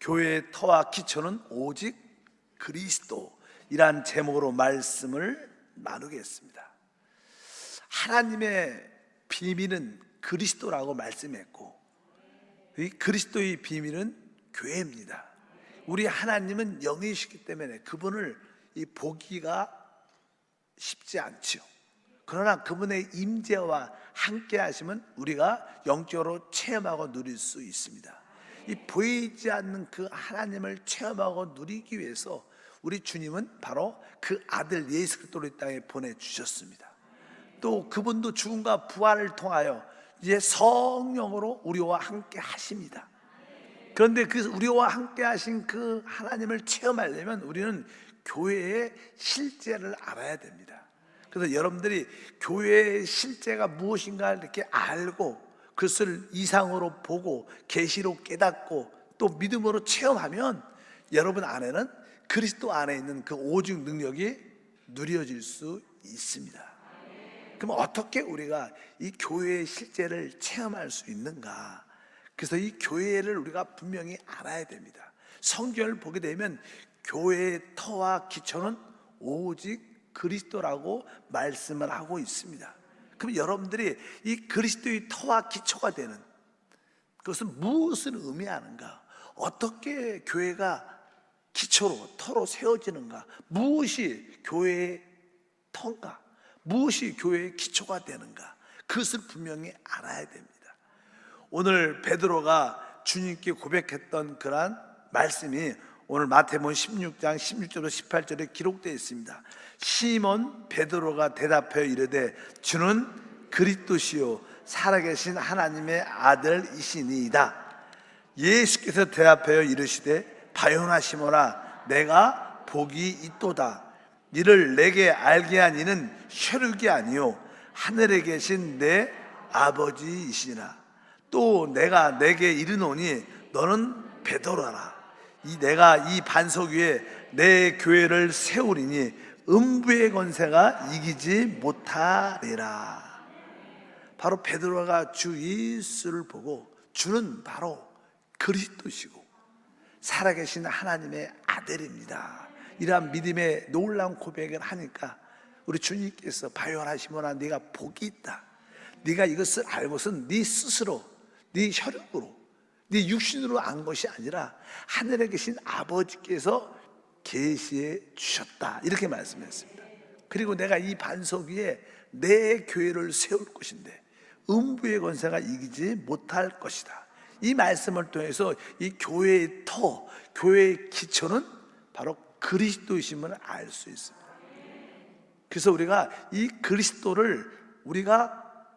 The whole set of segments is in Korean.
교회의 터와 기초는 오직 그리스도이란 제목으로 말씀을 나누겠습니다. 하나님의 비밀은 그리스도라고 말씀했고, 이 그리스도의 비밀은 교회입니다. 우리 하나님은 영이시기 때문에 그분을 보기가 쉽지 않죠. 그러나 그분의 임재와 함께 하시면 우리가 영적으로 체험하고 누릴 수 있습니다. 이 보이지 않는 그 하나님을 체험하고 누리기 위해서 우리 주님은 바로 그 아들 예수 그리스도를 이 땅에 보내주셨습니다. 또 그분도 죽음과 부활을 통하여 이제 성령으로 우리와 함께 하십니다. 그런데 그 우리와 함께 하신 그 하나님을 체험하려면 우리는 교회의 실제를 알아야 됩니다. 그래서 여러분들이 교회의 실제가 무엇인가 이렇게 알고 그것을 이상으로 보고 계시로 깨닫고 또 믿음으로 체험하면 여러분 안에는 그리스도 안에 있는 그 오직 능력이 누려질 수 있습니다. 그럼 어떻게 우리가 이 교회의 실제를 체험할 수 있는가? 그래서 이 교회를 우리가 분명히 알아야 됩니다. 성경을 보게 되면 교회의 터와 기초는 오직 그리스도라고 말씀을 하고 있습니다. 그럼 여러분들이 이 그리스도의 터와 기초가 되는 그것은 무엇을 의미하는가? 어떻게 교회가 기초로 터로 세워지는가? 무엇이 교회의 터인가? 무엇이 교회의 기초가 되는가? 그것을 분명히 알아야 됩니다. 오늘 베드로가 주님께 고백했던 그러한 말씀이 오늘 마태복음 16장 16절부터 18절에 기록되어 있습니다. 시몬 베드로가 대답하여 이르되 주는 그리스도시요 살아계신 하나님의 아들이시니이다. 예수께서 대답하여 이르시되 바요나 시몬아 내가 복이 있도다. 이를 내게 알게 한 이는 혈육이 아니요 하늘에 계신 내 아버지이시니라. 또 내가 내게 이르노니 너는 베드로라. 내가 이 반석 위에 내 교회를 세우리니 음부의 권세가 이기지 못하리라. 바로 베드로가 주 예수를 보고 주는 바로 그리스도시고 살아계신 하나님의 아들입니다, 이러한 믿음의 놀라운 고백을 하니까 우리 주님께서 바요나 시몬아 네가 복이 있다. 네가 이것을 알고선 네 스스로 네 혈육으로 네 육신으로 안 것이 아니라 하늘에 계신 아버지께서 계시해 주셨다, 이렇게 말씀했습니다. 그리고 내가 이 반석 위에 내 교회를 세울 것인데 음부의 권세가 이기지 못할 것이다. 이 말씀을 통해서 이 교회의 터, 교회의 기초는 바로 그리스도이심을 알 수 있습니다. 그래서 우리가 이 그리스도를 우리가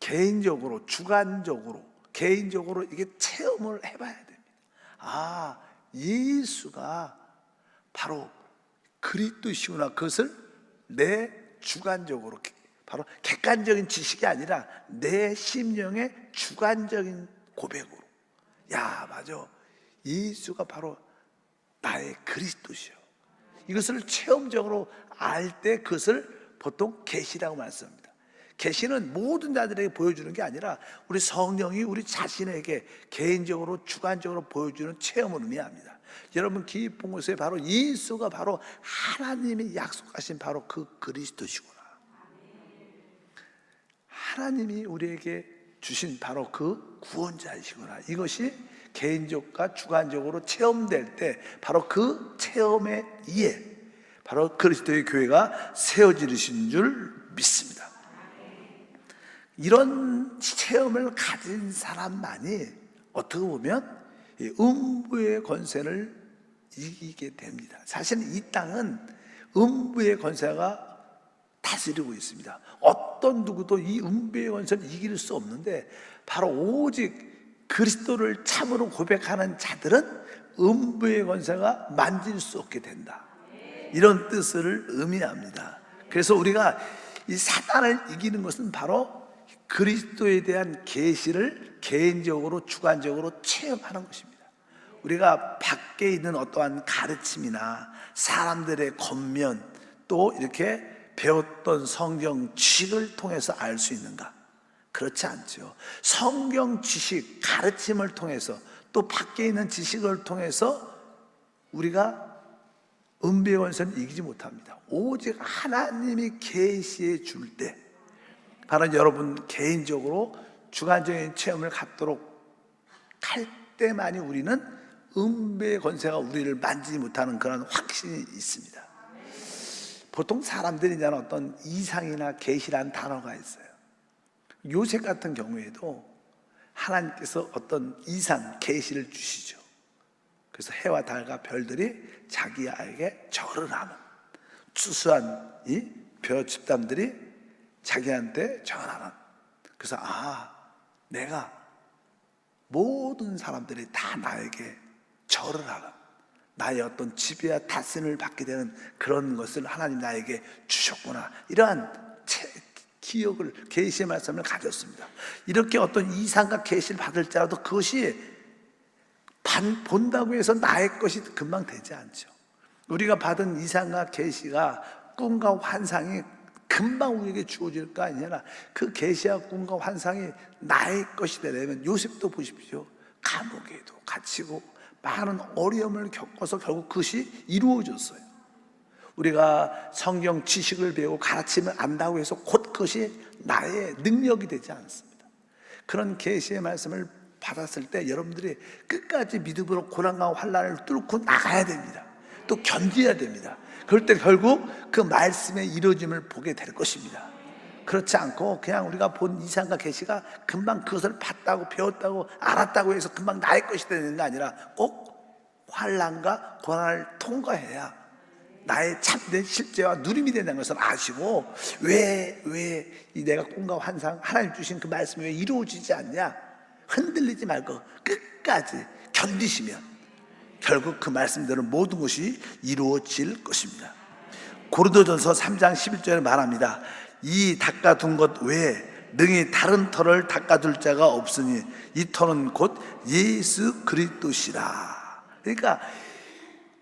개인적으로, 주관적으로, 개인적으로 이게 체험을 해봐야 됩니다. 아, 예수가 바로 그리스도이시구나. 그것을 내 주관적으로, 바로 객관적인 지식이 아니라 내 심령의 주관적인 고백으로, 야 맞아, 예수가 바로 나의 그리스도시요. 이것을 체험적으로 알 때 그것을 보통 계시라고 말씀합니다. 계시는 모든 자들에게 보여주는 게 아니라 우리 성령이 우리 자신에게 개인적으로 주관적으로 보여주는 체험을 의미합니다. 여러분 깊은 곳에 바로 예수가 바로 하나님이 약속하신 바로 그 그리스도시구나. 하나님이 우리에게 주신 바로 그 구원자이시구나. 이것이 개인적과 주관적으로 체험될 때 바로 그 체험에 의해 바로 그리스도의 교회가 세워지신 줄 믿습니다. 이런 체험을 가진 사람만이 어떻게 보면 음부의 권세를 이기게 됩니다. 사실 이 땅은 음부의 권세가 다스리고 있습니다. 어떤 누구도 이 음부의 권세를 이길 수 없는데 바로 오직 그리스도를 참으로 고백하는 자들은 음부의 권세가 만질 수 없게 된다, 이런 뜻을 의미합니다. 그래서 우리가 이 사단을 이기는 것은 바로 그리스도에 대한 계시를 개인적으로 주관적으로 체험하는 것입니다. 우리가 밖에 있는 어떠한 가르침이나 사람들의 겉면 또 이렇게 배웠던 성경 지식을 통해서 알 수 있는가? 그렇지 않죠. 성경 지식, 가르침을 통해서 또 밖에 있는 지식을 통해서 우리가 은비의 권세는 이기지 못합니다. 오직 하나님이 계시해 줄 때, 바로 여러분 개인적으로 주관적인 체험을 갖도록 할 때만이 우리는 은비의 권세가 우리를 만지지 못하는 그런 확신이 있습니다. 보통 사람들이 이제 어떤 이상이나 계시라는 단어가 있어요. 요셉 같은 경우에도 하나님께서 어떤 이상, 계시를 주시죠. 그래서 해와 달과 별들이 자기에게 절을 하는, 추수한 이 벼 집단들이 자기한테 절하는. 그래서 내가 모든 사람들이 다 나에게 절을 하는, 나의 어떤 지배와 다스림을 받게 되는 그런 것을 하나님 나에게 주셨구나, 이러한 기억을, 계시의 말씀을 가졌습니다. 이렇게 어떤 이상과 계시를 받을지라도 그것이 본다고 해서 나의 것이 금방 되지 않죠. 우리가 받은 이상과 계시가 꿈과 환상이 금방 우리에게 주어질 거 아니냐. 그 계시와 꿈과 환상이 나의 것이 되려면, 요셉도 보십시오. 감옥에도 갇히고 많은 어려움을 겪어서 결국 그것이 이루어졌어요. 우리가 성경 지식을 배우고 가르치면 안다고 해서 곧 그것이 나의 능력이 되지 않습니다. 그런 계시의 말씀을 받았을 때 여러분들이 끝까지 믿음으로 고난과 환난을 뚫고 나가야 됩니다. 또 견뎌야 됩니다. 그럴 때 결국 그 말씀의 이루어짐을 보게 될 것입니다. 그렇지 않고 그냥 우리가 본 이상과 계시가 금방 그것을 봤다고 배웠다고 알았다고 해서 금방 나의 것이 되는 게 아니라 꼭 환난과 고난을 통과해야 나의 참된 실제와 누림이 된다는 것을 아시고, 왜 이 내가 꿈과 환상, 하나님 주신 그 말씀이 왜 이루어지지 않냐, 흔들리지 말고 끝까지 견디시면 결국 그 말씀대로 모든 것이 이루어질 것입니다. 고린도전서 3장 11절에 말합니다. 이 닦아둔 것 외에 능히 다른 터를 닦아둘 자가 없으니 이 터는 곧 예수 그리스도시라. 그러니까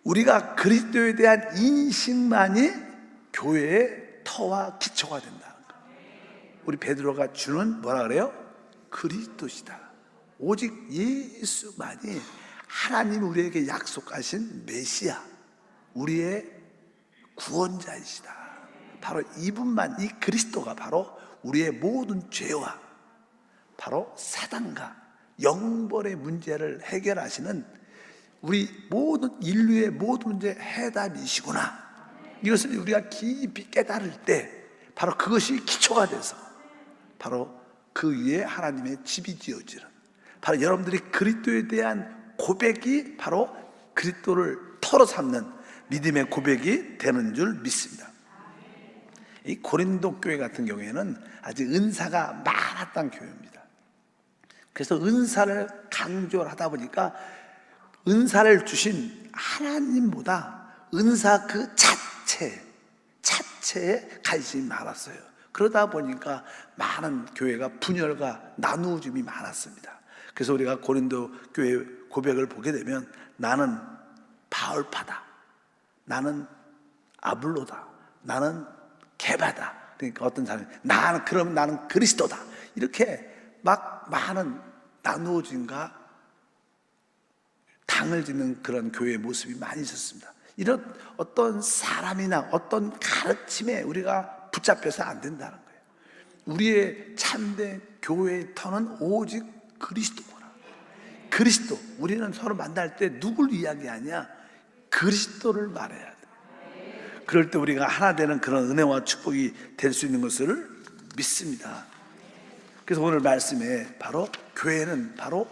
우리가 그리스도에 대한 인식만이 교회의 터와 기초가 된다는 거예요. 우리 베드로가 주는 뭐라 그래요? 그리스도시다. 오직 예수만이 하나님이 우리에게 약속하신 메시아, 우리의 구원자이시다. 바로 이분만, 이 그리스도가 바로 우리의 모든 죄와 바로 사단과 영벌의 문제를 해결하시는 우리 모든 인류의 모든 문제의 해답이시구나. 이것을 우리가 깊이 깨달을 때 바로 그것이 기초가 돼서 바로 그 위에 하나님의 집이 지어지는, 바로 여러분들이 그리스도에 대한 고백이 바로 그리스도를 터로 삼는 믿음의 고백이 되는 줄 믿습니다. 이 고린도 교회 같은 경우에는 아직 은사가 많았던 교회입니다. 그래서 은사를 강조를 하다 보니까 은사를 주신 하나님보다 은사 그 자체에 관심이 많았어요. 그러다 보니까 많은 교회가 분열과 나누어짐이 많았습니다. 그래서 우리가 고린도 교회 고백을 보게 되면 나는 바울파다, 나는 아블로다, 나는 게바다. 그러니까 어떤 사람이 나는 그리스도다, 이렇게 막 많은 나누어짐과 당을 짓는 그런 교회의 모습이 많이 있었습니다. 이런 어떤 사람이나 어떤 가르침에 우리가 붙잡혀서 안 된다는 거예요. 우리의 참된 교회의 터는 오직 그리스도구나. 그리스도. 우리는 서로 만날 때 누굴 이야기하냐? 그리스도를 말해야 돼. 그럴 때 우리가 하나 되는 그런 은혜와 축복이 될 수 있는 것을 믿습니다. 그래서 오늘 말씀에 바로 교회는 바로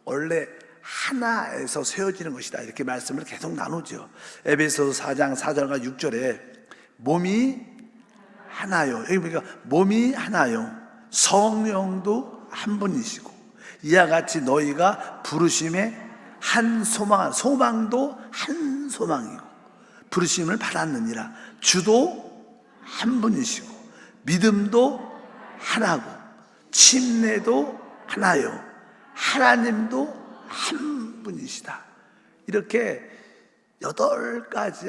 원래 하나에서 세워지는 것이다, 이렇게 말씀을 계속 나누죠. 에베소서 4장 4절과 6절에 몸이 하나요, 여기 보니까 몸이 하나요, 성령도 한 분이시고 이와 같이 너희가 부르심의 한 소망도 한 소망이고 부르심을 받았느니라. 주도 한 분이시고 믿음도 하나고 침례도 하나요, 하나님도 한 분이시다. 이렇게 8가지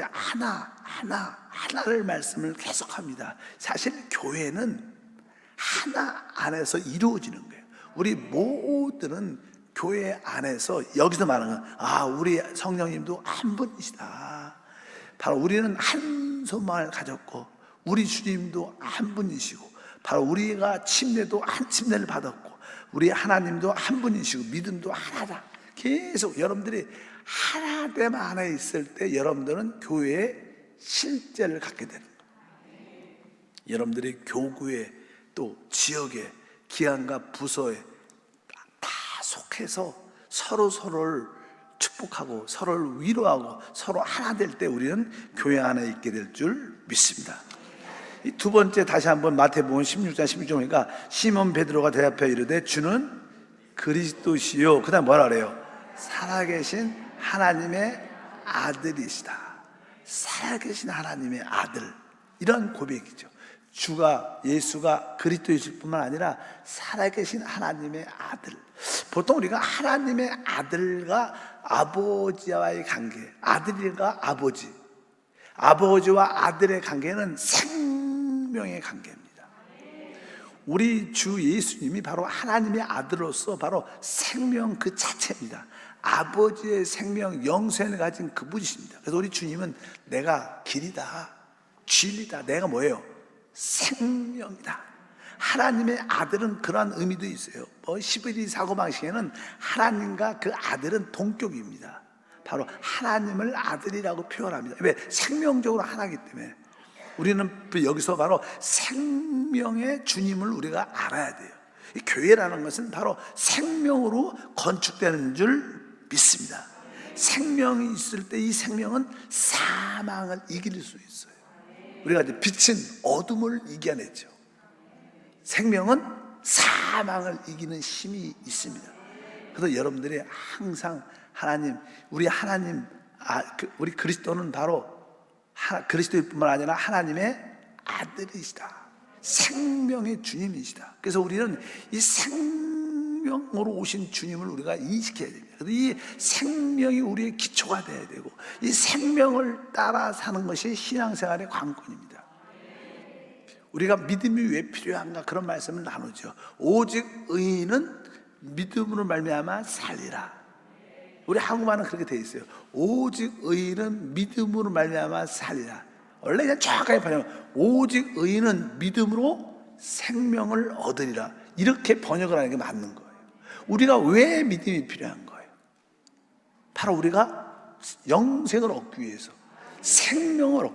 하나를 말씀을 계속합니다. 사실 교회는 하나 안에서 이루어지는 거예요. 우리 모두는 교회 안에서 여기서 말하는 건 우리 성령님도 한 분이시다. 바로 우리는 한 소망을 가졌고 우리 주님도 한 분이시고 바로 우리가 침례도 한 침례를 받았고 우리 하나님도 한 분이시고 믿음도 하나다. 계속 여러분들이 하나됨 안에 있을 때 여러분들은 교회에 실제를 갖게 되는 거예요. 여러분들이 교구에 또 지역에 기관과 부서에 다 속해서 서로를 축복하고 서로를 위로하고 서로 하나 될 때 우리는 교회 안에 있게 될 줄 믿습니다. 이 두 번째 다시 한번 마태복음 16장 16절 보니까 시몬 베드로가 대답하여 이르되 주는 그리스도시요. 그 다음 뭐라 그래요? 살아계신 하나님의 아들이시다. 살아계신 하나님의 아들. 이런 고백이죠. 예수가 그리스도이실 뿐만 아니라 살아계신 하나님의 아들. 보통 우리가 하나님의 아들과 아버지와의 관계, 아들과 아버지, 아버지와 아들의 관계는 생명의 관계입니다. 우리 주 예수님이 바로 하나님의 아들로서 바로 생명 그 자체입니다. 아버지의 생명, 영생을 가진 그분이십니다. 그래서 우리 주님은 내가 길이다, 진리다, 내가 뭐예요? 생명이다. 하나님의 아들은 그러한 의미도 있어요. 11위 사고방식에는 하나님과 그 아들은 동격입니다. 바로 하나님을 아들이라고 표현합니다. 왜? 생명적으로 하나이기 때문에. 우리는 여기서 바로 생명의 주님을 우리가 알아야 돼요. 이 교회라는 것은 바로 생명으로 건축되는 줄 믿습니다. 생명이 있을 때 이 생명은 사망을 이길 수 있어요. 우리가 이제 빛은 어둠을 이겨냈죠. 생명은 사망을 이기는 힘이 있습니다. 그래서 여러분들이 항상 우리 그리스도는 바로 그리스도일 뿐만 아니라 하나님의 아들이시다. 생명의 주님이시다. 그래서 우리는 이 생명으로 오신 주님을 우리가 인식해야 됩니다. 그래서 이 생명이 우리의 기초가 돼야 되고 이 생명을 따라 사는 것이 신앙생활의 관건입니다. 우리가 믿음이 왜 필요한가 그런 말씀을 나누죠. 오직 의인은 믿음으로 말미암아 살리라. 우리 한국말은 그렇게 돼 있어요. 오직 의인은 믿음으로 말미암아 살리라. 원래 그냥 정확하게 번역하면 오직 의인은 믿음으로 생명을 얻으리라. 이렇게 번역을 하는 게 맞는 거예요. 우리가 왜 믿음이 필요한 거예요? 바로 우리가 영생을 얻기 위해서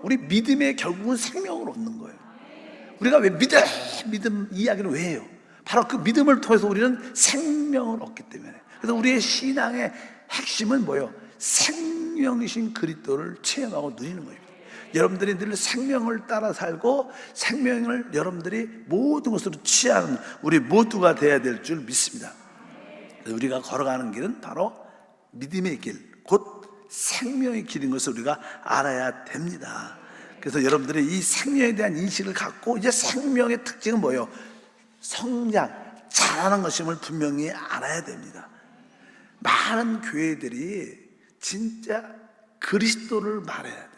우리 믿음의 결국은 생명을 얻는 거예요. 우리가 왜 믿음 이야기를 왜 해요? 바로 그 믿음을 통해서 우리는 생명을 얻기 때문에. 그래서 우리의 신앙의 핵심은 뭐예요? 생명이신 그리스도를 체험하고 누리는 거예요. 여러분들이 늘 생명을 따라 살고 생명을 여러분들이 모든 것으로 취하는 우리 모두가 되어야 될 줄 믿습니다. 우리가 걸어가는 길은 바로 믿음의 길, 곧 생명의 길인 것을 우리가 알아야 됩니다. 그래서 여러분들이 이 생명에 대한 인식을 갖고 이제 생명의 특징은 뭐예요? 성장, 자라는 것임을 분명히 알아야 됩니다. 많은 교회들이 진짜 그리스도를 말해야 돼요.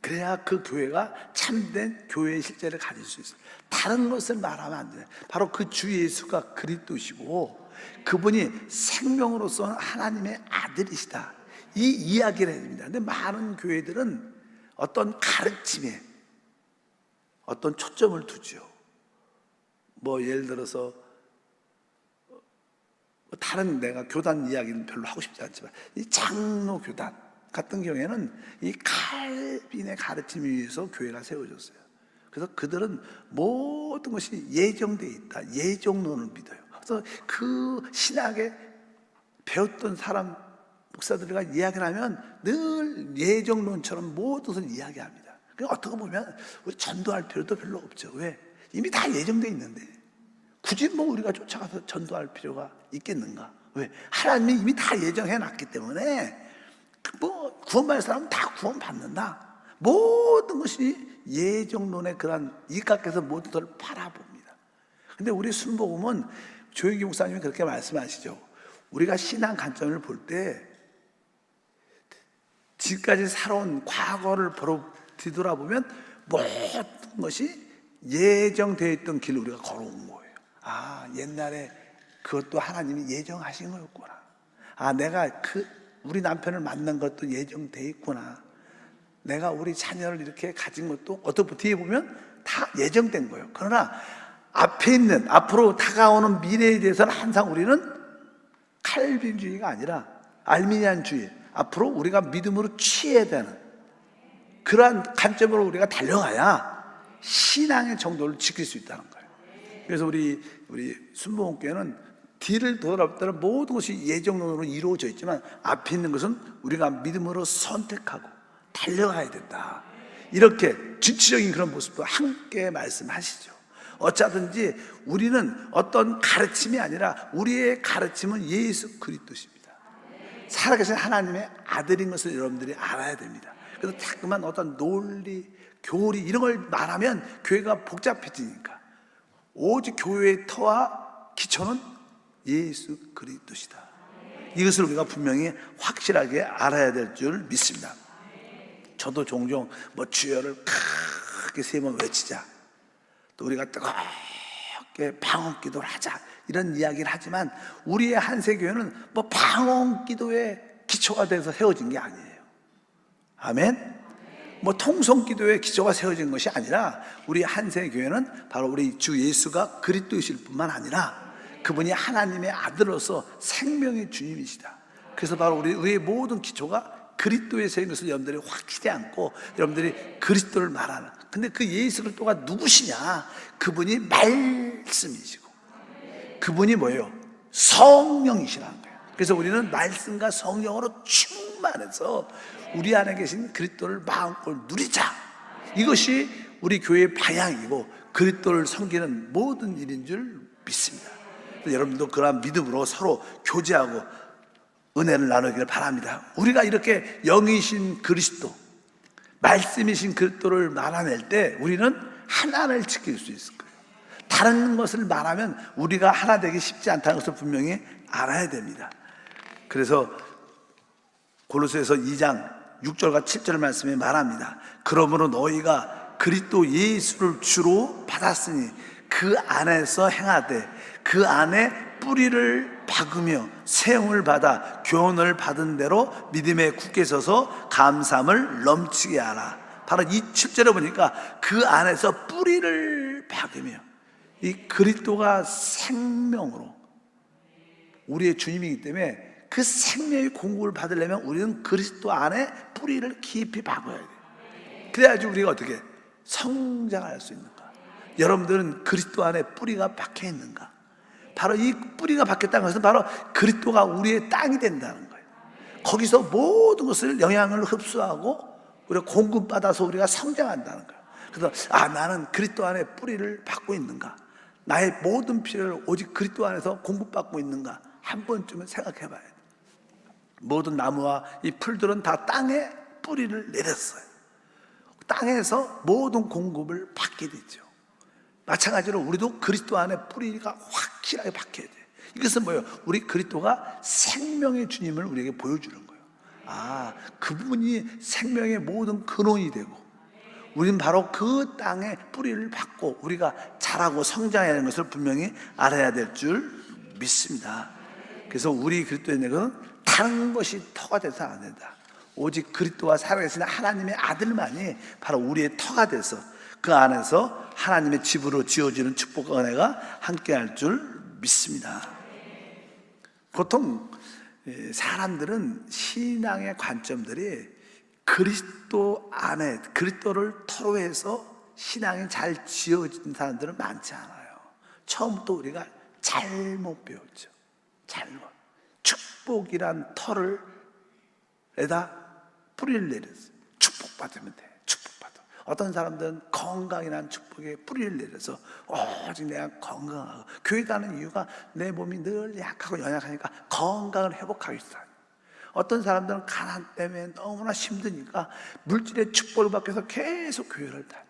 그래야 그 교회가 참된 교회의 실제를 가질 수 있어요. 다른 것을 말하면 안 돼요. 바로 그 주 예수가 그리스도시고 그분이 생명으로서 하나님의 아들이시다. 이 이야기를 해야 됩니다. 근데 많은 교회들은 어떤 가르침에 어떤 초점을 두죠. 예를 들어서 다른 내가 교단 이야기는 별로 하고 싶지 않지만 이 장로 교단 같은 경우에는 이 칼빈의 가르침에 의해서 교회가 세워졌어요. 그래서 그들은 모든 것이 예정되어 있다. 예정론을 믿어요. 그래서 그 신학에 배웠던 사람 목사들과 이야기를 하면 늘 예정론처럼 모든 것을 이야기합니다. 그러니까 어떻게 보면 우리 전도할 필요도 별로 없죠. 왜? 이미 다 예정되어 있는데 굳이 우리가 쫓아가서 전도할 필요가 있겠는가? 왜? 하나님이 이미 다 예정해 놨기 때문에 구원받을 사람은 다 구원받는다. 모든 것이 예정론의 그런 이각에서 모든 것을 바라봅니다. 근데 우리 순복음은 조영기 목사님이 그렇게 말씀하시죠. 우리가 신앙 관점을 볼 때 지금까지 살아온 과거를 뒤돌아보면 모든 것이 예정되어 있던 길을 우리가 걸어온 거예요. 옛날에 그것도 하나님이 예정하신 거였구나. 아, 내가 우리 남편을 만난 것도 예정돼 있구나. 내가 우리 자녀를 이렇게 가진 것도 어떻게 뒤에 보면 다 예정된 거예요. 그러나 앞에 있는, 앞으로 다가오는 미래에 대해서는 항상 우리는 칼빈주의가 아니라 알미니안주의, 앞으로 우리가 믿음으로 취해야 되는 그러한 관점으로 우리가 달려가야 신앙의 정도를 지킬 수 있다는 거예요. 그래서 우리 순복음교회는 뒤를 돌아보면 모든 것이 예정론으로 이루어져 있지만 앞에 있는 것은 우리가 믿음으로 선택하고 달려가야 된다. 이렇게 진취적인 그런 모습도 함께 말씀하시죠. 어쩌든지 우리는 어떤 가르침이 아니라 우리의 가르침은 예수 그리스도십니다. 살아계신 하나님의 아들인 것을 여러분들이 알아야 됩니다. 그래서 자꾸만 어떤 논리, 교리 이런 걸 말하면 교회가 복잡해지니까 오직 교회의 터와 기초는 예수 그리스도시다. 이것을 우리가 분명히 확실하게 알아야 될 줄 믿습니다. 저도 종종 주여를 크게 3번 외치자, 또 우리가 뜨겁게 방언 기도를 하자, 이런 이야기를 하지만 우리의 한세교회는 방언 기도의 기초가 돼서 세워진 게 아니에요. 아멘. 통성 기도의 기초가 세워진 것이 아니라 우리 한세교회는 바로 우리 주 예수가 그리스도이실 뿐만 아니라 그분이 하나님의 아들로서 생명의 주님이시다. 그래서 바로 우리의 모든 기초가 그리스도에 세운 것을 여러분들이 확실히 않고 여러분들이 그리스도를 말하는, 근데 그 예수 그리스도가 누구시냐? 그분이 말씀이시고 그분이 뭐예요? 성령이시라는 거예요. 그래서 우리는 말씀과 성령으로 충만해서 우리 안에 계신 그리스도를 마음껏 누리자. 이것이 우리 교회의 방향이고 그리스도를 섬기는 모든 일인 줄 믿습니다. 여러분도 그러한 믿음으로 서로 교제하고 은혜를 나누기를 바랍니다. 우리가 이렇게 영이신 그리스도, 말씀이신 그리스도를 말아낼 때 우리는 하나를 지킬 수 있을 거예요. 다른 것을 말하면 우리가 하나 되기 쉽지 않다는 것을 분명히 알아야 됩니다. 그래서 골로새서 2장 6절과 7절 말씀에 말합니다. 그러므로 너희가 그리스도 예수를 주로 받았으니 그 안에서 행하되 그 안에 뿌리를 박으며 세움을 받아 교훈을 받은 대로 믿음에 굳게 서서 감사함을 넘치게 하라. 바로 이 7절에 보니까 그 안에서 뿌리를 박으며, 이 그리스도가 생명으로 우리의 주님이기 때문에 그 생명의 공급을 받으려면 우리는 그리스도 안에 뿌리를 깊이 박아야 돼요. 그래야지 우리가 어떻게 성장할 수 있는가. 여러분들은 그리스도 안에 뿌리가 박혀 있는가? 바로 이 뿌리가 박혔다는 것은 바로 그리스도가 우리의 땅이 된다는 거예요. 거기서 모든 것을 영향을 흡수하고 우리가 공급받아서 우리가 성장한다는 거예요. 그래서 나는 그리스도 안에 뿌리를 박고 있는가? 나의 모든 필요를 오직 그리스도 안에서 공급받고 있는가? 한 번쯤은 생각해 봐야 돼요. 모든 나무와 이 풀들은 다 땅에 뿌리를 내렸어요. 땅에서 모든 공급을 받게 되죠. 마찬가지로 우리도 그리스도 안에 뿌리가 확실하게 박혀야 돼요. 이것은 뭐예요? 우리 그리스도가 생명의 주님을 우리에게 보여주는 거예요. 그분이 생명의 모든 근원이 되고 우리는 바로 그 땅에 뿌리를 박고 우리가 자라고 성장해야 하는 것을 분명히 알아야 될 줄 믿습니다. 그래서 우리 그리스도의 내는 다른 것이 터가 돼서는 안 된다. 오직 그리스도와 살아계신 하나님의 아들만이 바로 우리의 터가 돼서 그 안에서 하나님의 집으로 지어지는 축복과 은혜가 함께할 줄 믿습니다. 보통 사람들은 신앙의 관점들이 그리스도 안에 그리스도를 터로 해서 신앙이 잘 지어진 사람들은 많지 않아요. 처음부터 우리가 잘못 배웠죠. 축복이란 터를에다 뿌리를 내렸어요. 축복받으면 돼. 어떤 사람들은 건강이라는 축복에 뿌리를 내려서 오직 내가 건강하고, 교회 가는 이유가 내 몸이 늘 약하고 연약하니까 건강을 회복하기 위해서. 어떤 사람들은 가난 때문에 너무나 힘드니까 물질의 축복을 받기 위해서 계속 교회를 다녀요.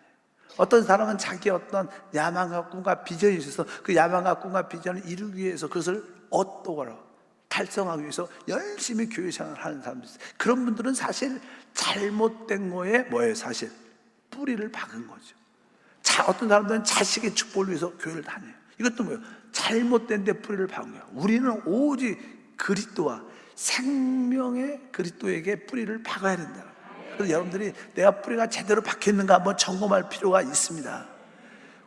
어떤 사람은 자기 어떤 야망과 꿈과 비전이 있어서 그 야망과 꿈과 비전을 이루기 위해서 그것을 얻도록 달성하기 위해서 열심히 교회 생활을 하는 사람들 있어요. 그런 분들은 사실 잘못된 거에 뭐예요? 사실 뿌리를 박은 거죠. 어떤 사람들은 자식의 축복을 위해서 교회를 다녀요. 이것도 뭐예요? 잘못된 데 뿌리를 박은 거예요. 우리는 오직 그리스도와 생명의 그리스도에게 뿌리를 박아야 된다. 그래서 여러분들이 내가 뿌리가 제대로 박혀 있는가 한번 점검할 필요가 있습니다.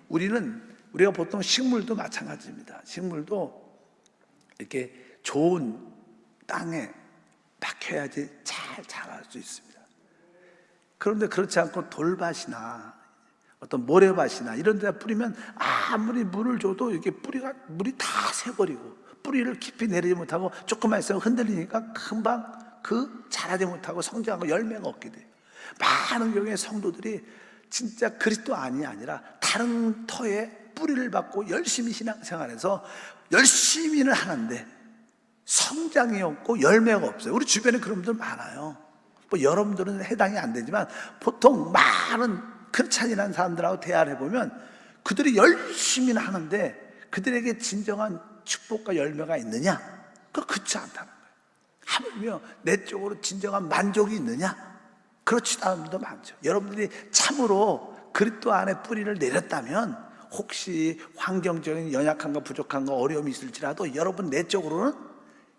우리가 보통 식물도 마찬가지입니다. 식물도 이렇게 좋은 땅에 박혀야지 잘 자랄 수 있습니다. 그런데 그렇지 않고 돌밭이나 어떤 모래밭이나 이런 데다 뿌리면 아무리 물을 줘도 이게 물이 다 새버리고 뿌리를 깊이 내리지 못하고 조금만 있으면 흔들리니까 금방 자라지 못하고 성장하고 열매가 없게 돼요. 많은 경우에 성도들이 진짜 그리스도 안이 아니라 다른 터에 뿌리를 받고 열심히 신앙생활해서 열심히는 하는데 성장이 없고 열매가 없어요. 우리 주변에 그런 분들 많아요. 뭐 여러분들은 해당이 안 되지만 보통 많은 크리스찬이라는 사람들하고 대화를 해보면 그들이 열심히는 하는데 그들에게 진정한 축복과 열매가 있느냐? 그렇지 않다는 거예요. 하물며 내적으로 진정한 만족이 있느냐? 그렇지도 않은 분도 많죠. 여러분들이 참으로 그리스도 안에 뿌리를 내렸다면 혹시 환경적인 연약함과 부족함과 어려움이 있을지라도 여러분 내적으로는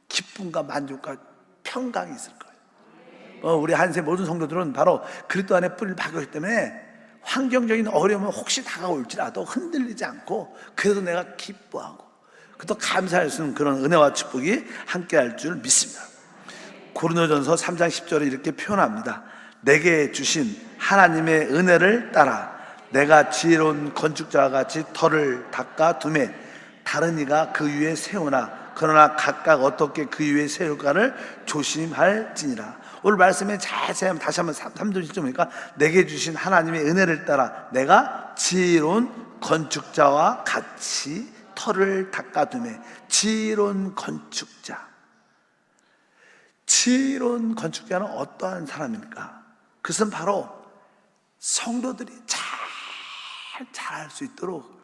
기쁨과 만족과 평강이 있을 거예요. 우리 한세 모든 성도들은 바로 그리스도 안에 뿌리를 박았기 때문에 환경적인 어려움은 혹시 다가올지라도 흔들리지 않고 그래도 내가 기뻐하고 또 감사할 수 있는 그런 은혜와 축복이 함께할 줄 믿습니다. 고린도전서 3장 10절에 이렇게 표현합니다. 내게 주신 하나님의 은혜를 따라 내가 지혜로운 건축자와 같이 터를 닦아 두매 다른 이가 그 위에 세우나 그러나 각각 어떻게 그 위에 세울까를 조심할지니라. 오늘 말씀에 자세히 다시 한번 3절 10절 보니까 내게 주신 하나님의 은혜를 따라 내가 지혜로운 건축자와 같이 터를 닦아두매. 지혜로운 건축자. 지혜로운 건축자는 어떠한 사람입니까? 그것은 바로 성도들이 잘 자랄 수 있도록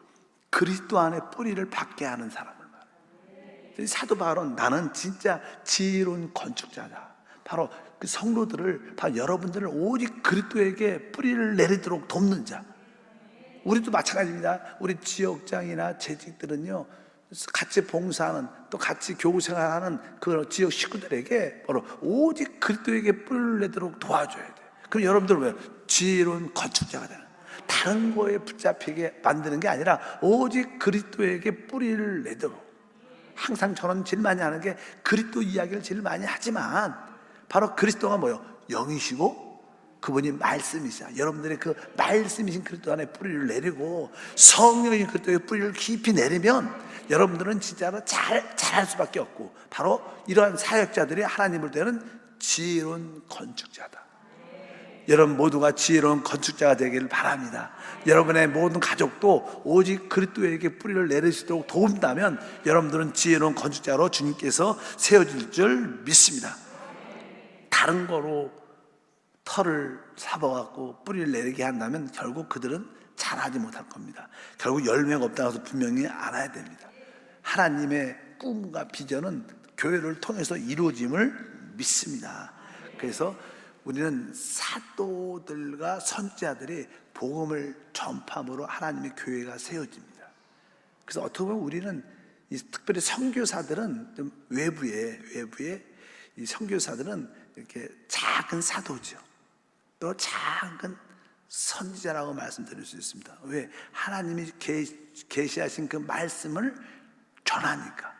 그리스도 안에 뿌리를 박게 하는 사람을 말해요. 사도 바울은 나는 진짜 지혜로운 건축자다. 바로 그 성도들을, 바로 여러분들을 오직 그리스도에게 뿌리를 내리도록 돕는 자. 우리도 마찬가지입니다. 우리 지역장이나 재직들은요, 같이 봉사하는, 또 같이 교우생활하는 그 지역 식구들에게 바로 오직 그리스도에게 뿌리를 내도록 도와줘야 돼요. 그럼 여러분들은 왜? 지혜로운 건축자가 되는, 다른 거에 붙잡히게 만드는 게 아니라 오직 그리스도에게 뿌리를 내도록. 항상 저는 제일 많이 하는 게 그리스도 이야기를 제일 많이 하지만 바로 그리스도가 뭐예요? 영이시고 그분이 말씀이시다. 여러분들의 그 말씀이신 그리스도 안에 뿌리를 내리고 성령의 그리스도의 뿌리를 깊이 내리면 여러분들은 진짜로 잘할 수밖에 없고 바로 이러한 사역자들이 하나님을 대는 지혜로운 건축자다. 여러분 모두가 지혜로운 건축자가 되기를 바랍니다. 여러분의 모든 가족도 오직 그리스도에게 뿌리를 내리시도록 도운다면 여러분들은 지혜로운 건축자로 주님께서 세워질 줄 믿습니다. 다른 거로 털을 sab어갖고 뿌리를 내리게 한다면 결국 그들은 자라지 못할 겁니다. 결국 열매가 없다는 것을 분명히 알아야 됩니다. 하나님의 꿈과 비전은 교회를 통해서 이루어짐을 믿습니다. 그래서 우리는 사도들과 선지자들이 복음을 전파함으로 하나님의 교회가 세워집니다. 그래서 어떻게 보면 우리는 특별히 선교사들은 좀 외부에 이 선교사들은 이렇게 작은 사도죠. 또 작은 선지자라고 말씀드릴 수 있습니다. 왜? 하나님이 계시하신 그 말씀을 전하니까.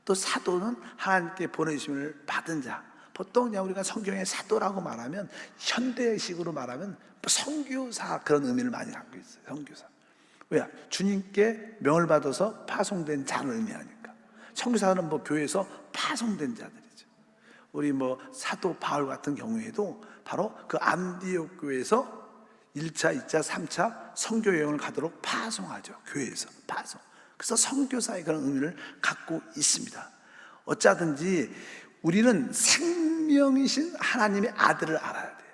또 사도는 하나님께 보내심을 받은 자. 보통 그냥 우리가 성경의 사도라고 말하면 현대식으로 말하면 선교사 그런 의미를 많이 갖고 있어요. 선교사. 왜? 주님께 명을 받아서 파송된 자를 의미하니까. 선교사는 뭐 교회에서 파송된 자들이죠. 우리 뭐 사도 바울 같은 경우에도 바로 그 안디옥 교회에서 1차, 2차, 3차 선교 여행을 가도록 파송하죠. 교회에서 파송. 그래서 선교사의 그런 의미를 갖고 있습니다. 어쩌든지 우리는 생명이신 하나님의 아들을 알아야 돼요.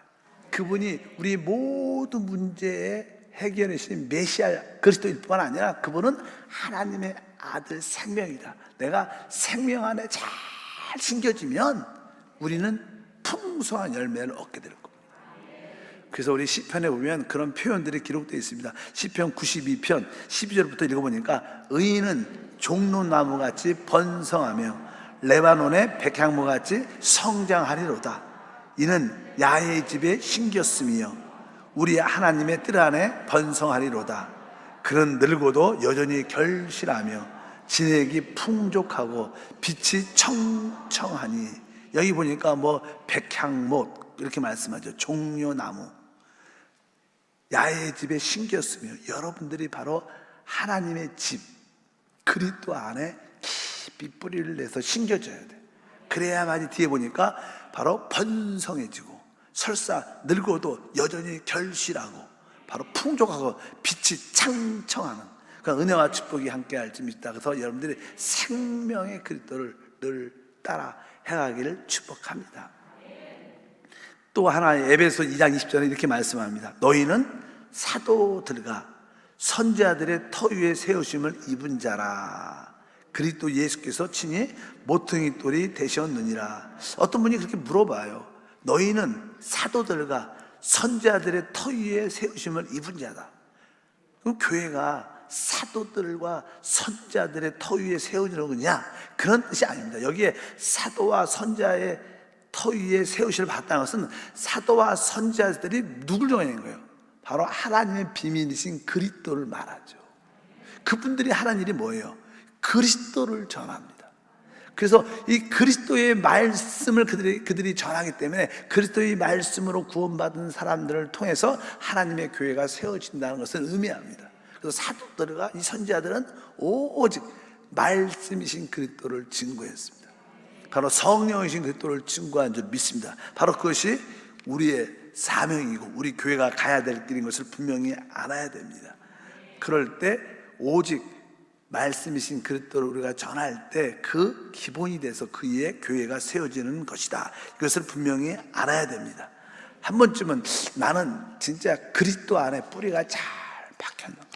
그분이 우리 모든 문제의 해결이신 메시아 그리스도일 뿐만 아니라 그분은 하나님의 아들 생명이다. 내가 생명 안에 잘 심겨지면 우리는 풍성한 열매를 얻게 될 겁니다. 그래서 우리 시편에 보면 그런 표현들이 기록되어 있습니다. 시편 92편 12절부터 읽어보니까 의인은 종로나무같이 번성하며 레바논의 백향목같이 성장하리로다. 이는 야훼의 집에 심겼으며 우리 하나님의 뜰 안에 번성하리로다. 그는 늙어도 여전히 결실하며 진액이 풍족하고 빛이 청청하니. 여기 보니까 뭐 백향목 이렇게 말씀하죠. 종려나무, 야훼의 집에 심겼으며. 여러분들이 바로 하나님의 집 그리스도 안에 깊이 뿌리를 내서 심겨져야 돼. 그래야만이 뒤에 보니까 바로 번성해지고 설사 늙어도 여전히 결실하고 바로 풍족하고 빛이 창청하는 그러니까 은혜와 축복이 함께할 줄 믿다. 그래서 여러분들이 생명의 그리스도를 늘 따라 행하기를 축복합니다. 또 하나 에베소 2장 20절에 이렇게 말씀합니다. 너희는 사도들과 선지자들의 터 위에 세우심을 입은 자라. 그리스도 예수께서 친히 모퉁이 돌이 되셨느니라. 어떤 분이 그렇게 물어봐요. 너희는 사도들과 선지자들의 터 위에 세우심을 입은 자다. 그럼 교회가 사도들과 선지자들의 터 위에 세우는 거냐? 그런 뜻이 아닙니다. 여기에 사도와 선지자의 터 위에 세우심을 받다는 것은 사도와 선지자들이 누굴 정해낸 거예요? 바로 하나님의 비밀이신 그리스도를 말하죠. 그분들이 하는 일이 뭐예요? 그리스도를 전합니다. 그래서 이 그리스도의 말씀을 그들이 전하기 때문에 그리스도의 말씀으로 구원받은 사람들을 통해서 하나님의 교회가 세워진다는 것을 의미합니다. 그래서 사도들과 이 선지자들은 오직 말씀이신 그리스도를 증거했습니다. 바로 성령이신 그리스도를 증거한 줄 믿습니다. 바로 그것이 우리의 사명이고 우리 교회가 가야 될 길인 것을 분명히 알아야 됩니다. 그럴 때 오직 말씀이신 그리스도를 우리가 전할 때 그 기본이 돼서 그 위에 교회가 세워지는 것이다. 이것을 분명히 알아야 됩니다. 한 번쯤은 나는 진짜 그리스도 안에 뿌리가 잘 박혔는가?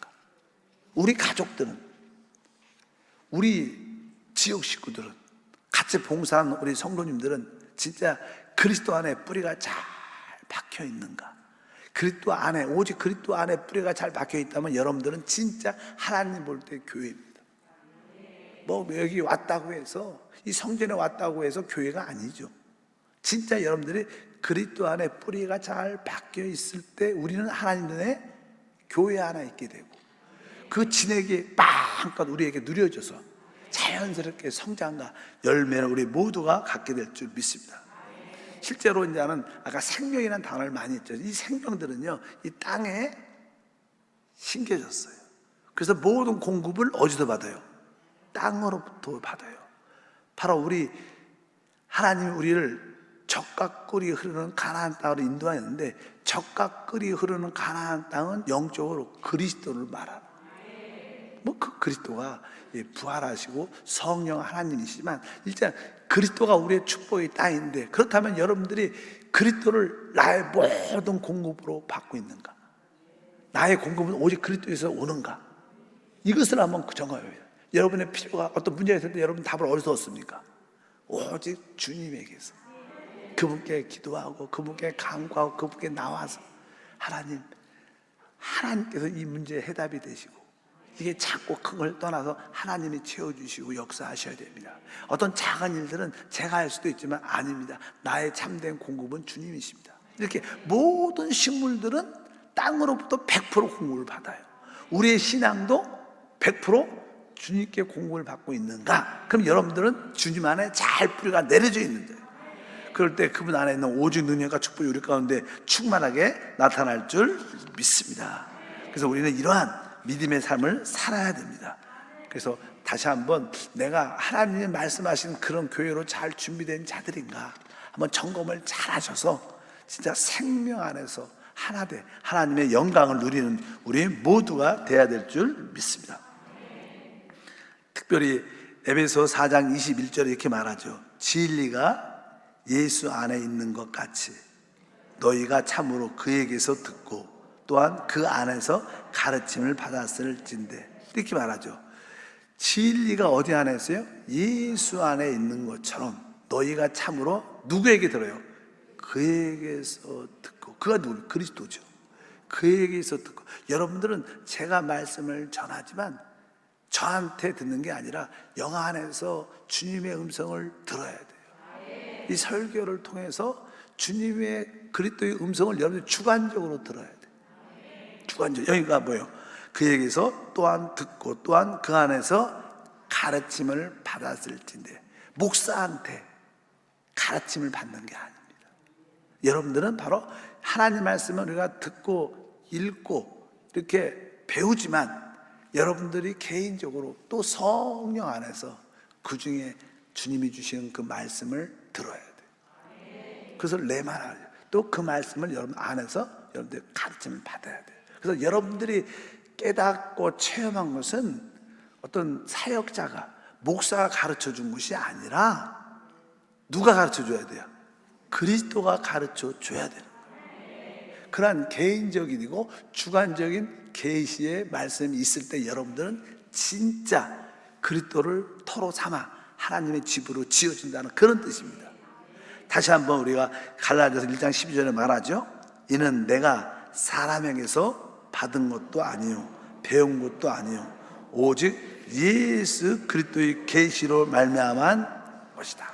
우리 가족들은, 우리 지역 식구들은, 같이 봉사하는 우리 성도님들은 진짜 그리스도 안에 뿌리가 잘 박혀 있는가? 그리스도 안에, 오직 그리스도 안에 뿌리가 잘 박혀 있다면 여러분들은 진짜 하나님 볼 때 교회입니다. 뭐 여기 왔다고 해서, 이 성전에 왔다고 해서 교회가 아니죠. 진짜 여러분들이 그리스도 안에 뿌리가 잘 박혀 있을 때 우리는 하나님 눈에 교회 하나 있게 되고 그 진액이 빵껏 우리에게 누려져서 자연스럽게 성장과 열매를 우리 모두가 갖게 될 줄 믿습니다. 실제로 이제는 아까 생명이라는 단어를 많이 했죠. 이 생명들은요, 이 땅에 심겨졌어요. 그래서 모든 공급을 어디서 받아요? 땅으로부터 받아요. 바로 우리 하나님이 우리를 젖과 꿀이 흐르는 가나안 땅으로 인도하였는데, 젖과 꿀이 흐르는 가나안 땅은 영적으로 그리스도를 말하는, 뭐 그 그리스도가 부활하시고 성령 하나님이시지만 일단 그리스도가 우리의 축복의 땅인데, 그렇다면 여러분들이 그리스도를 나의 모든 공급으로 받고 있는가? 나의 공급은 오직 그리스도에서 오는가? 이것을 한번 정해야 해요. 여러분의 필요가 어떤 문제가 있을 때 여러분 답을 어디서 얻습니까? 오직 주님에게서. 그분께 기도하고 그분께 간구하고 그분께 나와서 하나님께서 이 문제의 해답이 되시고, 이게 작고 큰 걸 떠나서 하나님이 채워주시고 역사하셔야 됩니다. 어떤 작은 일들은 제가 할 수도 있지만 아닙니다. 나의 참된 공급은 주님이십니다. 이렇게 모든 식물들은 땅으로부터 100% 공급을 받아요. 우리의 신앙도 100% 주님께 공급을 받고 있는가? 그럼 여러분들은 주님 안에 잘 뿌리가 내려져 있는데, 그럴 때 그분 안에 있는 오직 능력과 축복이 우리 가운데 충만하게 나타날 줄 믿습니다. 그래서 우리는 이러한 믿음의 삶을 살아야 됩니다. 그래서 다시 한번 내가 하나님이 말씀하신 그런 교회로 잘 준비된 자들인가 한번 점검을 잘 하셔서 진짜 생명 안에서 하나 돼 하나님의 영광을 누리는 우리 모두가 돼야 될 줄 믿습니다. 특별히 에베소 4장 21절에 이렇게 말하죠. 진리가 예수 안에 있는 것 같이 너희가 참으로 그에게서 듣고 또한 그 안에서 가르침을 받았을진데, 이렇게 말하죠. 진리가 어디 안에 있어요? 예수 안에 있는 것처럼 너희가 참으로 누구에게 들어요? 그에게서 듣고. 그가 누구? 그리스도죠. 그에게서 듣고, 여러분들은 제가 말씀을 전하지만 저한테 듣는 게 아니라 영 안에서 주님의 음성을 들어야 돼요. 이 설교를 통해서 주님의 그리스도의 음성을 여러분이 주관적으로 들어야 돼요. 주관적. 여기가 뭐예요? 그에게서 또한 듣고 또한 그 안에서 가르침을 받았을진데, 목사한테 가르침을 받는 게 아닙니다. 여러분들은 바로 하나님 말씀을 우리가 듣고 읽고 이렇게 배우지만, 여러분들이 개인적으로 또 성령 안에서 그 중에 주님이 주시는 그 말씀을 들어야 돼요. 그래서 레마나, 또 그 말씀을 여러분 안에서 여러분들 가르침을 받아야 돼요. 그래서 여러분들이 깨닫고 체험한 것은 어떤 사역자가, 목사가 가르쳐 준 것이 아니라 누가 가르쳐 줘야 돼요? 그리스도가 가르쳐 줘야 돼요. 그러한 개인적이고 주관적인 계시의 말씀이 있을 때 여러분들은 진짜 그리스도를 토로 삼아 하나님의 집으로 지어진다는 그런 뜻입니다. 다시 한번 우리가 갈라디아서 1장 12절에 말하죠. 이는 내가 사람에게서 받은 것도 아니요 배운 것도 아니요 오직 예수 그리스도의 계시로 말미암은 것이다.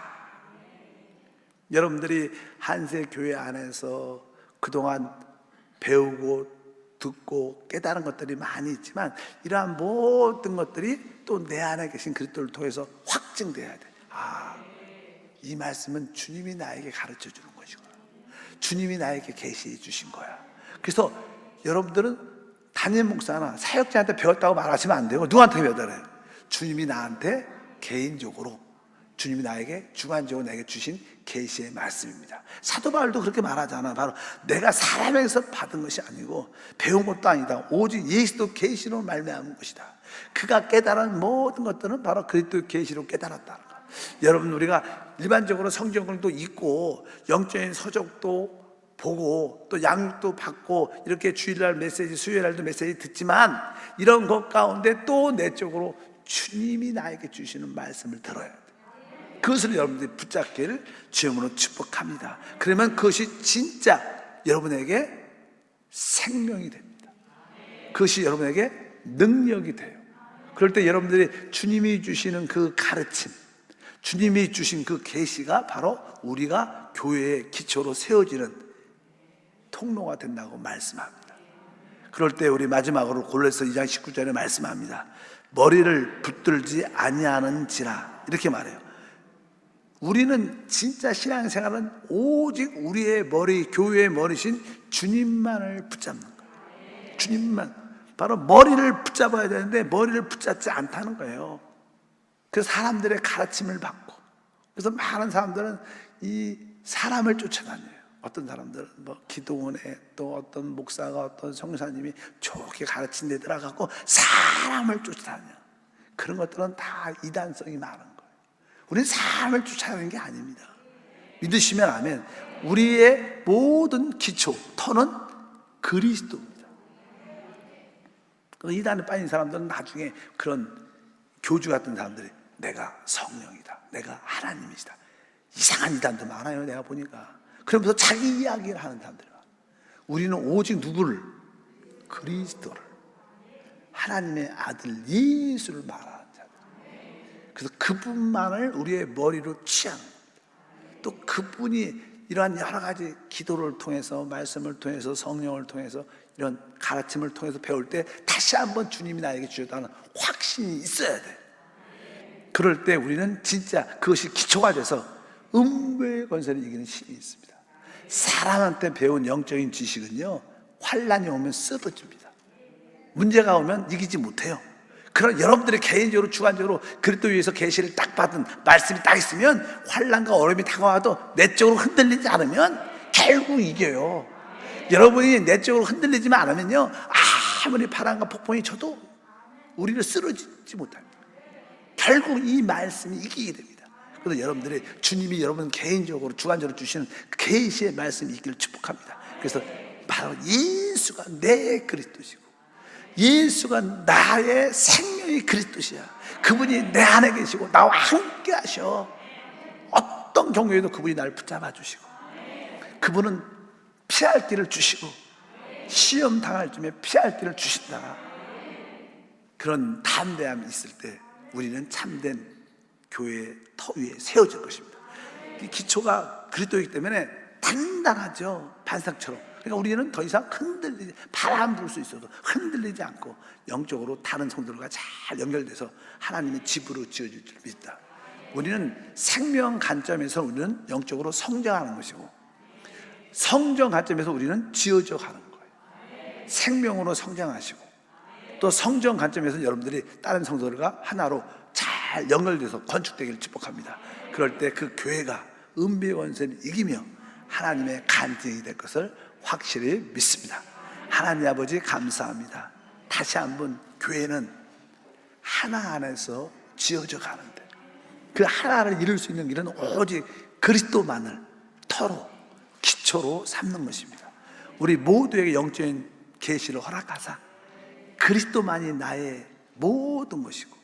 여러분들이 한세 교회 안에서 그동안 배우고 듣고 깨달은 것들이 많이 있지만, 이러한 모든 것들이 또 내 안에 계신 그리스도를 통해서 확증돼야 돼. 이 말씀은 주님이 나에게 가르쳐 주는 것이구나. 주님이 나에게 계시해 주신 거야. 그래서 여러분들은 담임 목사나 사역자한테 배웠다고 말하시면 안 되고, 누구한테 배웠다래요? 주님이 나한테 개인적으로, 주님이 나에게 주관적으로 내게 주신 계시의 말씀입니다. 사도 바울도 그렇게 말하잖아. 바로 내가 사람에게서 받은 것이 아니고 배운 것도 아니다. 오직 예수도 계시로 말미암은 것이다. 그가 깨달은 모든 것들은 바로 그리스도의 계시로 깨달았다는 거. 여러분, 우리가 일반적으로 성경도 읽고 영적인 서적도 보고 또 양육도 받고 이렇게 주일날 메시지, 수요일날도 메시지 듣지만, 이런 것 가운데 또 내적으로 주님이 나에게 주시는 말씀을 들어야 돼. 그것을 여러분들이 붙잡기를 주님으로 축복합니다. 그러면 그것이 진짜 여러분에게 생명이 됩니다. 그것이 여러분에게 능력이 돼요. 그럴 때 여러분들이 주님이 주시는 그 가르침, 주님이 주신 그 계시가 바로 우리가 교회의 기초로 세워지는 통로가 된다고 말씀합니다. 그럴 때 우리 마지막으로 골로새 2장 19절에 말씀합니다. 머리를 붙들지 아니하는지라, 이렇게 말해요. 우리는 진짜 신앙생활은 오직 우리의 머리, 교회의 머리신 주님만을 붙잡는 거예요. 주님만. 바로 머리를 붙잡아야 되는데 머리를 붙잡지 않다는 거예요. 그래서 사람들의 가르침을 받고, 그래서 많은 사람들은 이 사람을 쫓아다녀요. 어떤 사람들은 뭐 기도원에 또 어떤 목사가, 어떤 성사님이 좋게 가르친 데 들어가고 사람을 쫓아다녀. 그런 것들은 다 이단성이 많은 거예요. 우리는 사람을 쫓아가는 게 아닙니다. 믿으시면 아멘. 우리의 모든 기초, 터는 그리스도입니다. 이단에 빠진 사람들은 나중에 그런 교주 같은 사람들이 내가 성령이다, 내가 하나님이시다, 이상한 이단도 많아요. 내가 보니까. 그러면서 자기 이야기를 하는 사람들. 우리는 오직 누구를? 그리스도를, 하나님의 아들 예수를 말하는 자들. 그래서 그분만을 우리의 머리로 취하는 겁니다. 또 그분이 이러한 여러 가지 기도를 통해서, 말씀을 통해서, 성령을 통해서, 이런 가르침을 통해서 배울 때 다시 한번 주님이 나에게 주셨다는 확신이 있어야 돼. 그럴 때 우리는 진짜 그것이 기초가 돼서 음부의 권세를 이기는 힘이 있습니다. 사람한테 배운 영적인 지식은요, 환란이 오면 쓰러집니다. 문제가 오면 이기지 못해요. 그런 여러분들이 개인적으로 주관적으로 그리스도 위에서 계시를 딱 받은 말씀이 딱 있으면, 환란과 어려움이 다가와도 내적으로 흔들리지 않으면 결국 이겨요. 여러분이 내적으로 흔들리지만 않으면요, 아무리 바람과 폭풍이 쳐도 우리를 쓰러지지 못합니다. 결국 이 말씀이 이기게 됩니다. 그래서 여러분들이, 주님이 여러분 개인적으로 주관적으로 주시는 계시의 말씀이 있기를 축복합니다. 그래서 바로 예수가 내 그리스도시고 예수가 나의 생명의 그리스도시야. 그분이 내 안에 계시고 나와 함께 하셔. 어떤 경우에도 그분이 나를 붙잡아 주시고, 그분은 피할 길을 주시고 시험 당할 쯤에 피할 길을 주신다. 그런 담대함이 있을 때 우리는 참된 교회의 터 위에 세워질 것입니다. 이 기초가 그리스도이기 때문에 단단하죠. 반석처럼. 그러니까 우리는 더 이상 흔들리지, 바람 불 수 있어도 흔들리지 않고 영적으로 다른 성도들과 잘 연결돼서 하나님의 집으로 지어질 줄 믿다. 우리는 생명 관점에서 우리는 영적으로 성장하는 것이고, 성정 관점에서 우리는 지어져 가는 거예요. 생명으로 성장하시고, 또 성정 관점에서 여러분들이 다른 성도들과 하나로 잘 연결돼서 건축되기를 축복합니다. 그럴 때 그 교회가 은비의 원수를 이기며 하나님의 간증이 될 것을 확실히 믿습니다. 하나님 아버지 감사합니다. 다시 한번 교회는 하나 안에서 지어져 가는데 그 하나를 이룰 수 있는 길은 오직 그리스도만을 터로 기초로 삼는 것입니다. 우리 모두에게 영적인 계시를 허락하사 그리스도만이 나의 모든 것이고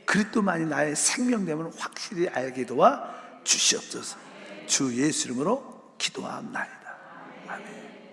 그리스도만이 나의 생명됨을 확실히 알게 도와 주시옵소서. 주 예수 이름으로 기도합나이다. 아멘.